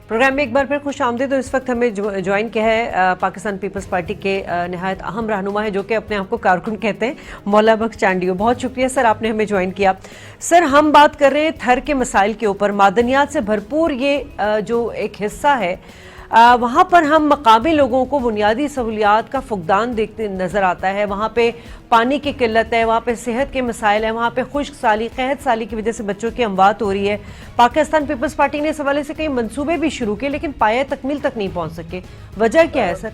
Programme में एक बार फिर खुश आमदीद। तो इस वक्त हमें ज्वाइन किया है पाकिस्तान पीपल्स पार्टी के निहायत अहम रहनुमा है, जो कि अपने आप को कारकुन कहते हैं, मौला बख्श चांडियो। बहुत शुक्रिया सर, आपने हमें ज्वाइन किया। सर, हम बात कर रहे हैं थर के मसाइल के ऊपर। मादनियात से भरपूर ये जो एक हिस्सा है, वहाँ पर हम मकामी लोगों को बुनियादी सहूलियात का फुकदान देखते नज़र आता है। वहाँ पे पानी की किल्लत है, वहाँ पे सेहत के मसाइल हैं, वहाँ पे खुश्क साली, कहत साली की वजह से बच्चों की अमवात हो रही है। पाकिस्तान पीपल्स पार्टी ने इस हवाले से कई मंसूबे भी शुरू किए, लेकिन पाया तकमील तक नहीं पहुँच सके। वजह क्या है सर?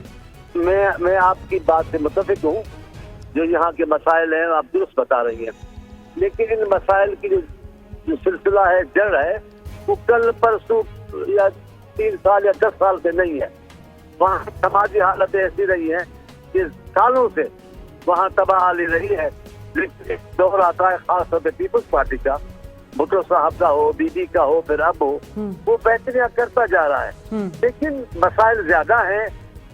मैं आपकी बात से मुत्तफिक हूँ। जो यहाँ के मसाइल हैं आप दुरुस्त बता रही हैं, लेकिन इन मसाइल की जो सिलसिला है, जड़ है, वो कल परसों या 3 साल या 10 साल से नहीं है। वहाँ समाजी हालत ऐसी रही है कि सालों से वहाँ तबाही रही है। लेकिन दौर आता है खास तौर पर पीपल्स पार्टी का, भुट्टो साहब का हो, बीबी का हो, फिर अब हो, वो बेहतरियां करता जा रहा है। लेकिन मसाइल ज्यादा हैं,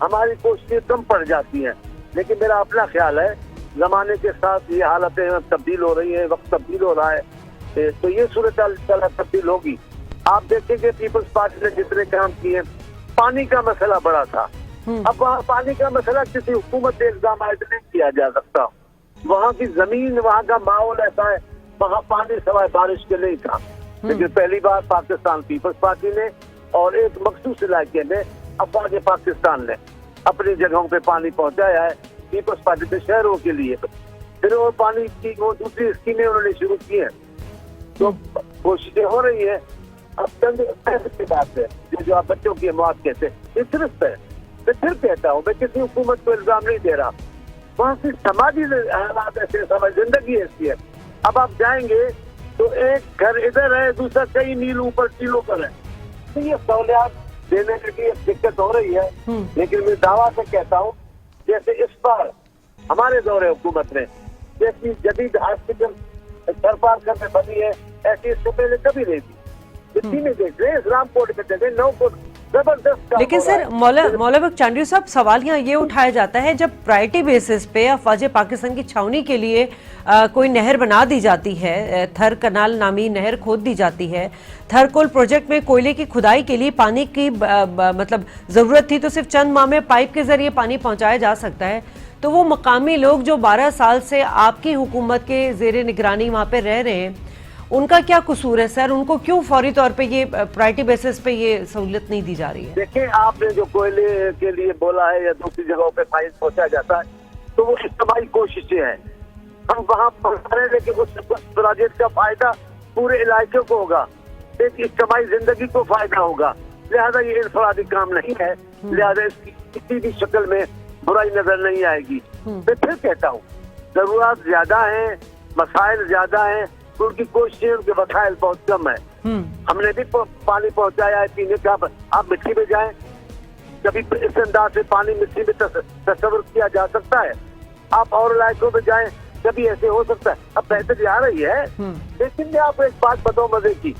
हमारी कोशिशें कम पड़ जाती हैं। लेकिन मेरा अपना ख्याल है, जमाने के साथ ये हालतें तब्दील हो रही है, वक्त तब्दील हो रहा है, तो ये सूरत तब्दील होगी। आप देखेंगे पीपल्स पार्टी ने जितने काम किए, पानी का मसला बड़ा था। अब वहाँ पानी का मसला किसी हुकूमत के इल्जाम आयद नहीं किया जा सकता। वहाँ की जमीन, वहाँ का माहौल ऐसा है, वहाँ पानी सवाए बारिश के नहीं था। लेकिन पहली बार पाकिस्तान पीपल्स पार्टी ने और एक मखसूस इलाके में अफवाज पाकिस्तान ने अपनी जगहों पे पानी पहुँचाया है। पीपल्स पार्टी के शहरों के लिए फिर वो पानी की वो दूसरी स्कीमें उन्होंने शुरू की है, तो कोशिशें हो रही है। अब की बात है, जो आप बच्चों की मौत कहते हैं, ये सिर्फ है। मैं फिर कहता हूँ, मैं किसी हुकूमत को इल्जाम नहीं दे रहा। वहाँ की समाजी हालात ऐसे, समझ जिंदगी ऐसी है। अब आप जाएंगे तो एक घर इधर है, दूसरा कई मील ऊपर टीलों पर है, तो ये सहूलियात देने के लिए दिक्कत हो रही है। लेकिन मैं दावा से कहता हूँ, जैसे इस बार हमारे दौरे हुकूमत में जैसी जदीद हॉस्पिटल सरपारकर में बनी है, ऐसी इससे पहले कभी नहीं थी। लेकिन सर, मौला बख्श चांडियो साहब, सवाल यहाँ ये उठाया जाता है, जब प्रायोरिटी बेसिस पे अफवाज पाकिस्तान की छावनी के लिए कोई नहर बना दी जाती है, थर कनाल नामी नहर खोद दी जाती है, थर कोल प्रोजेक्ट में कोयले की खुदाई के लिए पानी की मतलब जरूरत थी, तो सिर्फ चंद माह में पाइप के जरिए पानी पहुंचाया जा सकता है। तो वो मकामी लोग जो 12 साल से आपकी हुकूमत के जेर निगरानी वहाँ पे रह रहे हैं, उनका क्या कसूर है सर? उनको क्यों फौरी तौर पे ये प्रायोरिटी बेसिस पे ये सहूलियत नहीं दी जा रही है? देखिए, आपने जो कोयले के लिए बोला है या दूसरी जगहों पे पानी पहुंचाया जाता है, तो वो इज्तिमाई कोशिशें हैं। हम वहाँ पहुंचा रहे हैं, लेकिन उस प्रोजेक्ट का फायदा पूरे इलाके को होगा, एक इज्तिमाई जिंदगी को फायदा होगा। लिहाजा ये इनफरादी काम नहीं है, लिहाजा इसकी किसी भी शक्ल में बुराई नजर नहीं आएगी। मैं फिर कहता हूँ, जरूरत ज्यादा है, मसाइल ज्यादा है, उनकी कोशिशें, उनके वसाइल बहुत कम है। हमने भी पानी पहुंचाया है पीने का। आप मिट्टी में जाएं, कभी इस अंदाज से पानी मिट्टी में तस्वर किया जा सकता है? आप और इलाकों में जाएं, कभी ऐसे हो सकता है? अब बेहतरी आ रही है। लेकिन मैं आपको एक बात बताऊं मजे की,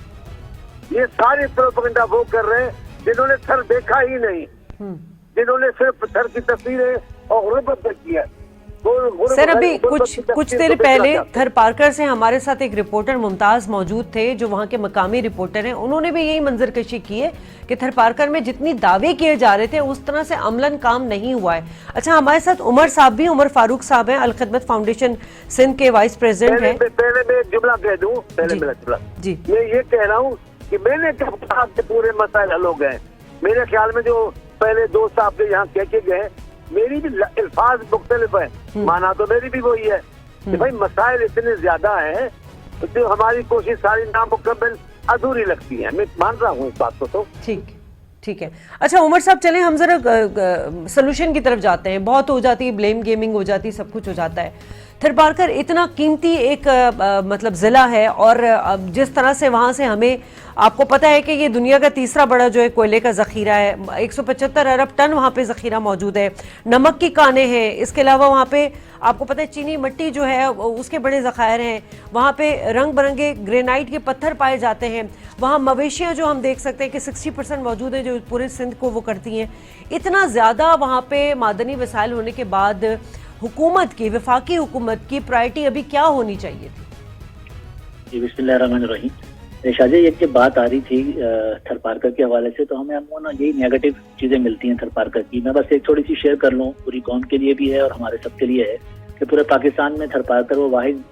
ये सारे प्रोपेगेंडा वो कर रहे हैं जिन्होंने थर देखा ही नहीं, जिन्होंने सिर्फ थर की तस्वीरें और गुर्बत देखी है। सर, अभी कुछ देर पहले थर पार्कर से हमारे साथ एक रिपोर्टर मुमताज मौजूद थे, जो वहाँ के मकामी रिपोर्टर हैं। उन्होंने भी यही मंजरकशी की है कि थर पार्कर में जितनी दावे किए जा रहे थे, उस तरह से अमलन काम नहीं हुआ है। अच्छा, हमारे साथ उमर साहब भी, उमर फारूक साहब हैं, अल खिदमत फाउंडेशन सिंध के वाइस प्रेसिडेंट हैं। पहले मैं एक जुमला कह दूं, जी, मैं ये कह रहा हूँ कि मैंने कब कहा कि पूरे मसाइल हल हो गए। मेरे ख्याल में जो पहले दोस्त आपके यहाँ कह के गए, मेरी भी अल्फाज मुख्तलिफ है, माना तो मेरी भी वही है कि भाई मसाइल इतने ज्यादा हैं, तो हमारी कोशिश सारी नामुकम्मल अधूरी लगती है। मैं मान रहा हूँ इस बात को। तो ठीक है। अच्छा उमर साहब, चलें हम जरा सोल्यूशन की तरफ जाते हैं। बहुत हो जाती है, ब्लेम गेमिंग हो जाती है, सब कुछ हो जाता है। थर पार्कर इतना कीमती एक मतलब ज़िला है, और जिस तरह से वहाँ से हमें, आपको पता है कि ये दुनिया का तीसरा बड़ा जो है कोयले का ज़ख़ीरा है, 175 अरब टन वहाँ पे ज़ख़ीरा मौजूद है। नमक की कानें हैं, इसके अलावा वहाँ पे आपको पता है चीनी मिट्टी जो है उसके बड़े ज़ख़ायर हैं। वहाँ पे रंग बिरंगे ग्रेनाइट के पत्थर पाए जाते हैं। वहाँ मवेशियाँ जो हम देख सकते हैं कि 60% मौजूद हैं, जो पूरे सिंध को वो करती हैं। इतना ज़्यादा वहाँ पे मादनी वसाइल होने के बाद हुकूमत की, वफाकी हुकूमत की प्रायोरिटी अभी क्या होनी चाहिए थी? बिस्मिल्लाहिर्रहमानिर्रहीम। शाहजी, एक जब बात आ रही थी थरपारकर के हवाले से, तो हमें ना यही नेगेटिव चीजें मिलती हैं थरपारकर की। मैं बस एक थोड़ी सी शेयर कर लूँ, पूरी कौम के लिए भी है और हमारे सबके लिए है, कि पूरे पाकिस्तान में थरपारकर वो वाहिद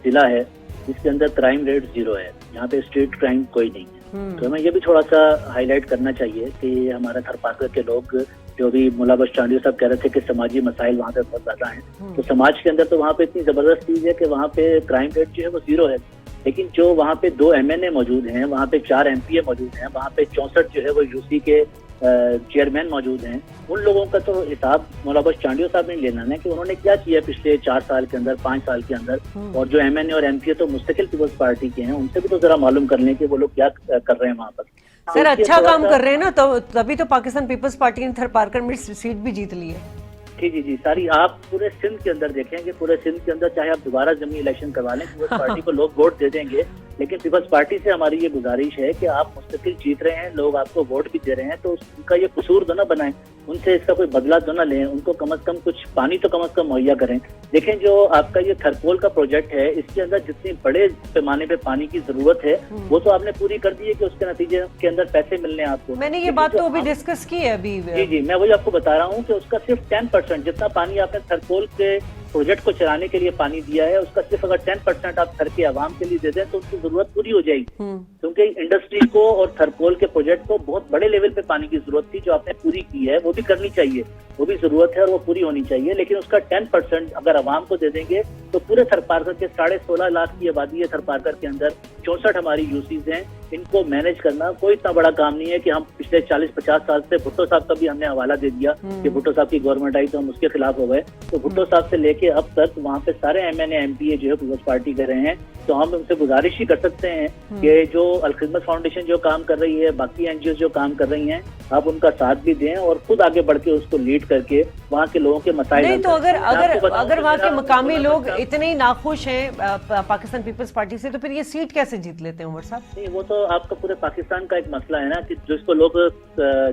जिला है जिसके अंदर क्राइम रेट 0 है। यहाँ पे स्ट्रीट क्राइम कोई नहीं है। तो हमें ये भी थोड़ा सा हाईलाइट करना चाहिए कि हमारे थरपारकर के लोग, जो भी मुल्ला बख्श चांडियो साहब कह रहे थे कि समाजी मसाइल वहाँ पे बहुत ज्यादा हैं, तो समाज के अंदर तो वहाँ पे इतनी जबरदस्त चीज है कि वहाँ पे क्राइम रेट जो है वो 0 है। लेकिन जो वहाँ पे 2 MNA मौजूद हैं, वहाँ पे 4 MPA मौजूद हैं, वहाँ पे 64 जो है वो UC के चेयरमैन मौजूद हैं, उन लोगों का तो हिसाब मुल्ला बख्श चांडियो साहब ने लेना है कि उन्होंने क्या किया पिछले 4 साल के अंदर, 5 साल के अंदर। और जो MNA और MPA तो मुस्तकिल पीपल्स पार्टी के हैं, उनसे भी तो जरा मालूम कर लें कि वो लोग क्या कर रहे हैं वहाँ पर। सर अच्छा काम कर रहे हैं ना, तो तभी तो पाकिस्तान पीपल्स पार्टी ने थरपारकर में सीट भी जीत ली है। जी, सारी आप पूरे सिंध के अंदर देखेंगे, पूरे सिंध के अंदर चाहे आप दोबारा जमीनी इलेक्शन करवा लें, पीपल्स पार्टी को लोग वोट दे देंगे। लेकिन पीपल्स पार्टी से हमारी ये गुजारिश है कि आप मुस्तकिल जीत रहे हैं, लोग आपको वोट भी दे रहे हैं, तो उनका ये कसूर तो ना बनाएं, उनसे इसका कोई बदला तो ना लें, उनको कम से कम कुछ पानी तो कम से कम मुहैया करें। देखें, जो आपका ये थरकोल का प्रोजेक्ट है, इसके अंदर जितनी बड़े पैमाने पे पानी की जरूरत है वो तो आपने पूरी कर दी है कि उसके नतीजे के अंदर पैसे मिलने हैं आपको। मैंने ये बात तो अभी डिस्कस की है अभी। जी, मैं वही आपको बता रहा हूँ कि उसका सिर्फ 10% जितना पानी आपने थरकोल के प्रोजेक्ट को चलाने के लिए पानी दिया है, उसका सिर्फ अगर 10% आप थर के आवाम के लिए दे दें तो उसकी जरूरत पूरी हो जाएगी। क्योंकि इंडस्ट्री को और थरकोल के प्रोजेक्ट को बहुत बड़े लेवल पे पानी की जरूरत थी, जो आपने पूरी की है, वो भी करनी चाहिए, वो भी जरूरत है और वो पूरी होनी चाहिए। लेकिन उसका 10% अगर आवाम को दे देंगे तो पूरे थरपारकर के 16.5 लाख की आबादी है थरपारकर के अंदर, 64 हमारी यूसीज हैं, इनको मैनेज करना कोई इतना बड़ा काम नहीं है कि हम पिछले 40-50 साल से, भुट्टो साहब का भी हमने हवाला दे दिया कि भुट्टो साहब की गवर्नमेंट आई तो हम उसके खिलाफ हो गए। तो भुट्टो साहब से लेके अब तक वहाँ पे सारे MNA MPA जो है पीपल्स पार्टी कर रहे हैं। तो हम उनसे गुजारिश ही कर सकते हैं कि जो अलखिदमत फाउंडेशन जो काम कर रही है, बाकी NGOs जो काम कर रही हैं, आप उनका साथ भी दें और खुद आगे बढ़ के उसको लीड करके वहाँ के लोगों के मसाइल। नहीं तो अगर वहाँ के मकामी लोग इतने ही नाखुश हैं पाकिस्तान पीपल्स पार्टी से, तो फिर ये सीट कैसे जीत लेते हैं उमर साहब? नहीं, वो तो आपका पूरे पाकिस्तान का एक मसला है ना, कि जिसको लोग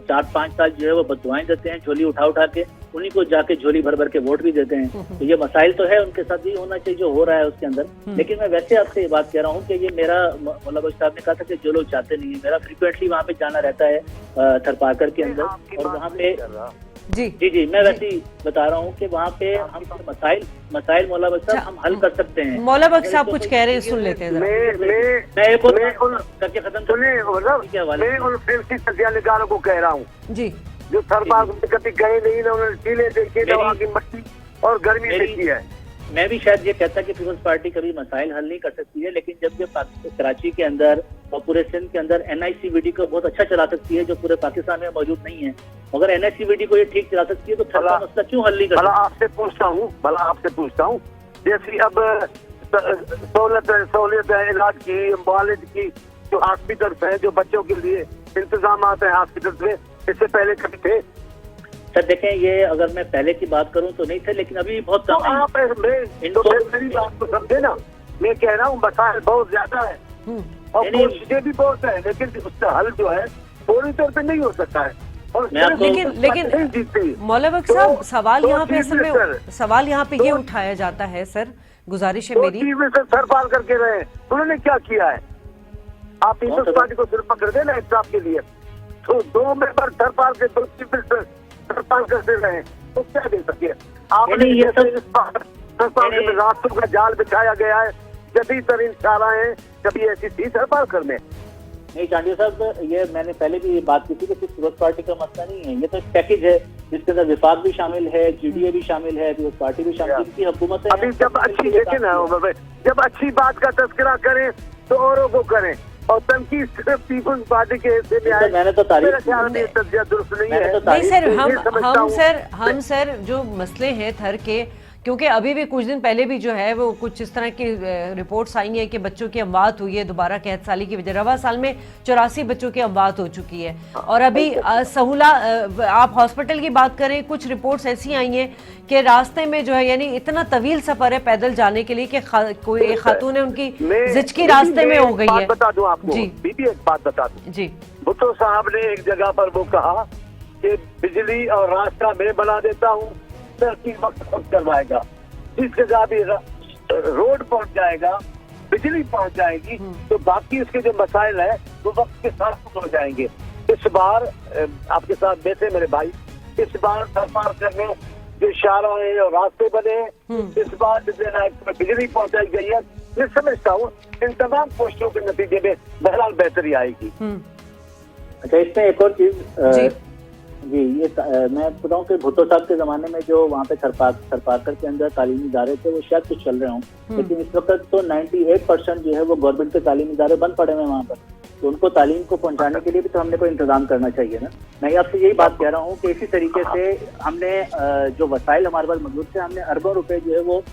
4-5 साल जो है वो बददुआएं देते हैं, झोली उठा के उन्हीं को जाके झोली भर के वोट भी देते हैं। तो ये मसाइल तो है, उनके साथ भी होना चाहिए जो हो रहा है उसके अंदर। लेकिन मैं वैसे आपसे ये बात कह रहा हूँ कि ये मेरा, मुल्ला बख्श साहब ने कहा था कि जो लोग चाहते नहीं है, मेरा फ्रीक्वेंटली वहाँ पे जाना रहता है थरपारकर के अंदर, और वहाँ पे जी मैं वैसे ही बता रहा हूँ कि वहाँ पे हम मसाइल मौला बख्श साहब हम हल कर सकते हैं। मौला बख्श साहब कुछ कह रहे हैं, सुन लेते हैं। मैं करके खत्म मैं उन फिल्मी तजियानिकारों को कह रहा हूँ जी, जो थरपारकर कभी गए नहीं ना, उन्होंने टीले देखी ना, वहाँ की मट्टी और गर्मी देखी है। मैं भी शायद ये कहता कि पीपल्स पार्टी कभी मसाइल हल नहीं कर सकती है, लेकिन जब ये कराची के अंदर और पूरे सिंध के अंदर NICVD को बहुत अच्छा चला सकती है, जो पूरे पाकिस्तान में मौजूद नहीं है। अगर NICVD को ये ठीक चला सकती है तो थरका मसला क्यों हल नहीं कर सकती? भला आपसे पूछता हूँ, जैसे अब सहूलियत है इलाज की, मुआलिज की, जो हॉस्पिटल्स हैं, जो बच्चों के लिए इंतजाम है हॉस्पिटल्स में, इससे पहले कभी थे? सर देखें, ये अगर मैं पहले की बात करूं तो नहीं थे, लेकिन अभी बहुत कम है। आप मेरी बात को समझे ना, मैं कह रहा हूँ मसाइल बहुत ज्यादा है और कोशिशें भी बहुत है, लेकिन उसका हल जो है पूरी तौर पे नहीं हो सकता है। और लेकिन मौला बख्श साहब, सवाल यहाँ पे असल में सवाल यहाँ पे ये उठाया जाता है सर, गुजारिश है मेरी, सरपाल करके रहे, उन्होंने क्या किया है? आप पीपल्स पार्टी को सिर्फ पकड़ देना इंसाफ के लिए, तो 2 मेंबर सरपाल के 2 चीफ मिनिस्टर सरपाल करते रहे, तो क्या दे सके? आपने ये सरपाल के रास्तों का जाल बिछाया गया है, जदी तरीन शाराएं कभी ऐसी थी सरपाल करने? नहीं चांडियो साहब, ये मैंने पहले भी बात की थी कि सिर्फ पीपल्स पार्टी का मसला नहीं है, ये तो एक पैकेज है जिसके अंदर विफाक भी शामिल है, GDA भी शामिल है, पीपल्स पार्टी भी शामिल है, इनकी हुकूमत है। अभी जब अच्छी देखे ना, जब अच्छी बात का तस्करा करें तो औरों को करें, और तनकीद सिर्फ पीपल्स पार्टी के हिस्से में आए, मैंने तो तारीफ दुरुस्त नहीं है। नहीं सर, हम सर जो मसले हैं थर के, क्योंकि अभी भी कुछ दिन पहले भी जो है वो कुछ इस तरह की रिपोर्ट्स आई हैं कि बच्चों की अमवात हुई है दोबारा कहत साली की वजह। रवा साल में 84 बच्चों की अमवात हो चुकी है, और अभी सहूला आप हॉस्पिटल की बात करें, कुछ रिपोर्ट्स ऐसी आई हैं कि रास्ते में जो है, यानी इतना तवील सफर है पैदल जाने के लिए कि कोई एक खातून है उनकी जिचकी रास्ते में हो गई है। बता दूं आपको जी, बीबी एक बात बता दूं जी, भुट्टो साहब ने एक जगह पर वो कहा कि बिजली और रास्ता मैं बना देता हूँ, तरक्की वक्त करवाएगा, जिस जगह भी रोड पहुंच जाएगा बिजली पहुंच जाएगी तो बाकी इसके जो मसाइल है वो वक्त के साथ हल हो जाएंगे। इस बार आपके साथ बैठे मेरे भाई, इस बार सरकार करने जो शाहराहें और रास्ते बने, इस बार में बिजली पहुंचाई गई है, मैं समझता हूँ इन तमाम कोशिशों के नतीजे में बहरहाल बेहतरी आएगी। अच्छा, इसमें एक और चीज जी, ये मैं बताऊं कि भुट्टो साहब के जमाने में जो वहाँ पे थरपारकर के अंदर तालीमी इदारे थे वो शायद कुछ चल रहे हों, लेकिन इस वक्त तो 98% जो है वो गवर्नमेंट के तालीमी इदारे बंद पड़े हुए हैं वहाँ पर। तो उनको तालीम को पहुंचाने के लिए भी तो हमने कोई इंतजाम करना चाहिए ना। मैं आपसे यही बात कह रहा हूँ कि इसी तरीके से हमने जो वसाइल हमारे पास मौजूद थे, हमने अरबों रुपए जो है वो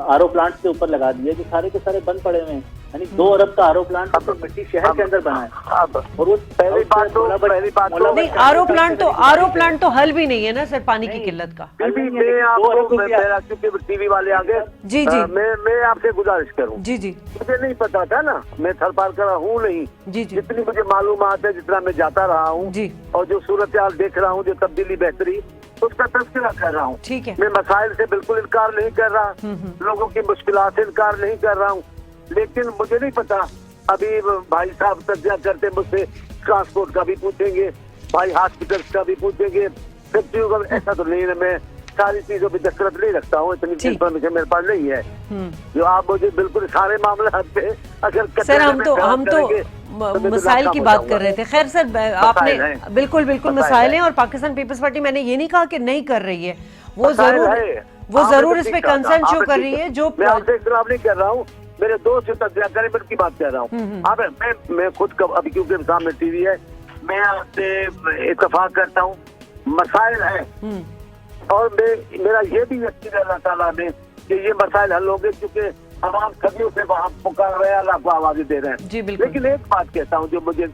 आरओ प्लांट के ऊपर लगा दिए जो सारे के सारे बंद पड़े हुए हैं। यानी 2 अरब का आरओ प्लांट तो मिट्टी शहर के अंदर बना है। और वो पहली बात तो नहीं, आरओ प्लांट तो हल भी नहीं है ना सर पानी की किल्लत का। मैं आपको मेरा क्योंकि टीवी वाले आ गए, जी जी, मैं आपसे गुजारिश करूं, जी जी, मुझे नहीं पता था ना, मैं थरपारकर हूँ नहीं, जी जी, जितनी मुझे मालूमात है, जितना मैं जाता रहा हूँ जी, और जो सूरत हाल देख रहा हूँ, जो तब्दीली बेहतरी उसका तस्करा कर रहा हूँ। ठीक है, मैं मसाइल से बिल्कुल इनकार नहीं कर रहा, लोगों की मुश्किलात से इनकार नहीं कर रहा हूँ, लेकिन मुझे नहीं पता। अभी भाई साहब तर्जा करते मुझसे ट्रांसपोर्ट का भी पूछेंगे, भाई हॉस्पिटल का भी पूछेंगे, फैक्ट्रियों का, ऐसा तो नहीं है। मैं सारी चीजों पर दस्तखत नहीं रखता हूँ, इतनी इन्फॉर्मेशन मेरे पास नहीं है जो आप मुझे बिल्कुल सारे मामले पे अगर सर हम तो मसाइल की बात कर रहे थे। खैर सर आपने बिल्कुल मसाइल हैं और पाकिस्तान पीपल्स पार्टी मैंने ये नहीं कहा कि नहीं कर रही है, वो जरूर इस पे कंसर्न शो कर रही है। जो मैं आपसे इख्तिलाफ नहीं कर रहा हूँ, मेरे दोस्त से तज्जिया करें, मैं उनकी बात कर रहा हूँ। अब मैं खुद अभी क्योंकि सामने टीवी है, मैं आपसे इत्तेफाक करता हूँ मसाइल है और मेरा ये भी यकीन है अल्लाह ताला में कि ये मसाइल हल होंगे, क्योंकि तमाम सदियों से वहाँ पुकार रहे हैं, अल्लाह को आवाज़ें दे रहे हैं। लेकिन एक बात कहता हूँ जो मुझे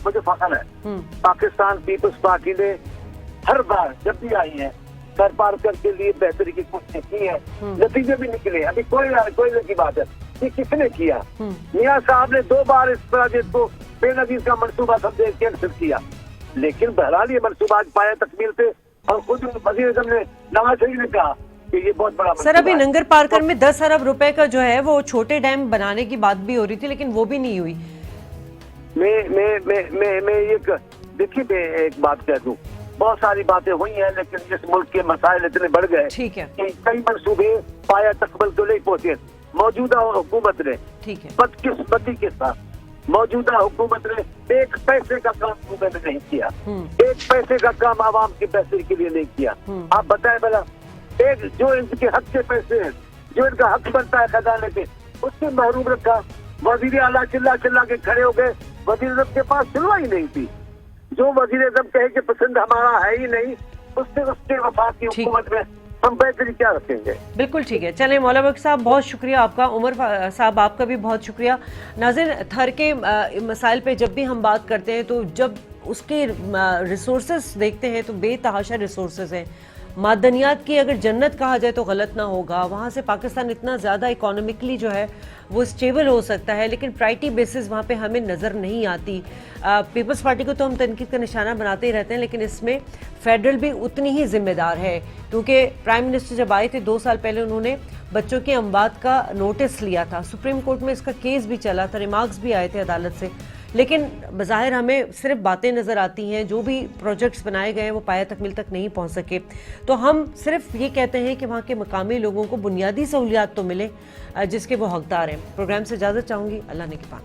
फख्र है, पाकिस्तान पीपल्स पार्टी ने हर बार जब भी आई है थरपारकर के लिए बेहतरी की कोशिश की है, नतीजे भी निकले। अभी कोई की बात है कि किसने किया, मियाँ साहब ने 2 बार इस प्रोजेक्ट को बेनजीर का मनसूबा समझे कैंसिल किया, लेकिन बहरहाल ये मनसूबा आज पाया तकमील से और खुद वज़ीर आज़म ने नवाज शरीफ ने कहा कि ये बहुत बड़ा सर। अभी नंगर पार्कर में 10 अरब रुपए का जो है वो छोटे डैम बनाने की बात भी हो रही थी, लेकिन वो भी नहीं हुई। मैं देखिए मैं एक बात कह दूं, बहुत सारी बातें हुई हैं, लेकिन इस मुल्क के मसाइल इतने बढ़ गए ठीक है कि कई मंसूबे पाया तकमील तो नहीं पहुंचे। मौजूदा हुकूमत ने ठीक है बदकिस्मती के साथ मौजूदा हुकूमत ने 1 पैसे का काम सूबे में नहीं किया, 1 पैसे का काम आवाम के पैसे के लिए नहीं किया। आप बताएं भला, एक जो इनके हक के पैसे हैं, जो इनका हक बनता है खजाने पे, उससे महरूम रखा। वजीर आला चिल्ला के खड़े हो गए, वजीर आज़म के पास सुनवाई नहीं थी। जो वजीर आज़म कहे कि पसंद हमारा है ही नहीं, उसके वफाकी हुकूमत में हम बेहतरी क्या रखेंगे। बिल्कुल ठीक है। चलें मौला बख्श साहब बहुत शुक्रिया आपका, उमर साहब आपका भी बहुत शुक्रिया। नाज़रीन, थर के मसाइल पे जब भी हम बात करते हैं तो जब उसके रिसोर्सेज देखते हैं तो बेतहाशा रिसोर्सेज हैं। मादनियात की अगर जन्नत कहा जाए तो गलत ना होगा। वहाँ से पाकिस्तान इतना ज़्यादा इकोनॉमिकली जो है वो स्टेबल हो सकता है, लेकिन प्रायोरिटी बेसिस वहाँ पे हमें नज़र नहीं आती। पीपल्स पार्टी को तो हम तनकीद का निशाना बनाते ही रहते हैं, लेकिन इसमें फेडरल भी उतनी ही जिम्मेदार है, क्योंकि प्राइम मिनिस्टर जब आए थे 2 साल पहले उन्होंने बच्चों की अमवात का नोटिस लिया था। सुप्रीम कोर्ट में इसका केस भी चला था, रिमार्क्स भी आए थे अदालत से, लेकिन बज़ाहिर हमें सिर्फ बातें नज़र आती हैं। जो भी प्रोजेक्ट्स बनाए गए हैं वो पाया तकमील तक नहीं पहुंच सके। तो हम सिर्फ ये कहते हैं कि वहाँ के मकामी लोगों को बुनियादी सहूलियात तो मिले जिसके वो हकदार हैं। प्रोग्राम से इजाज़त चाहूँगी। अल्लाह ने के पान।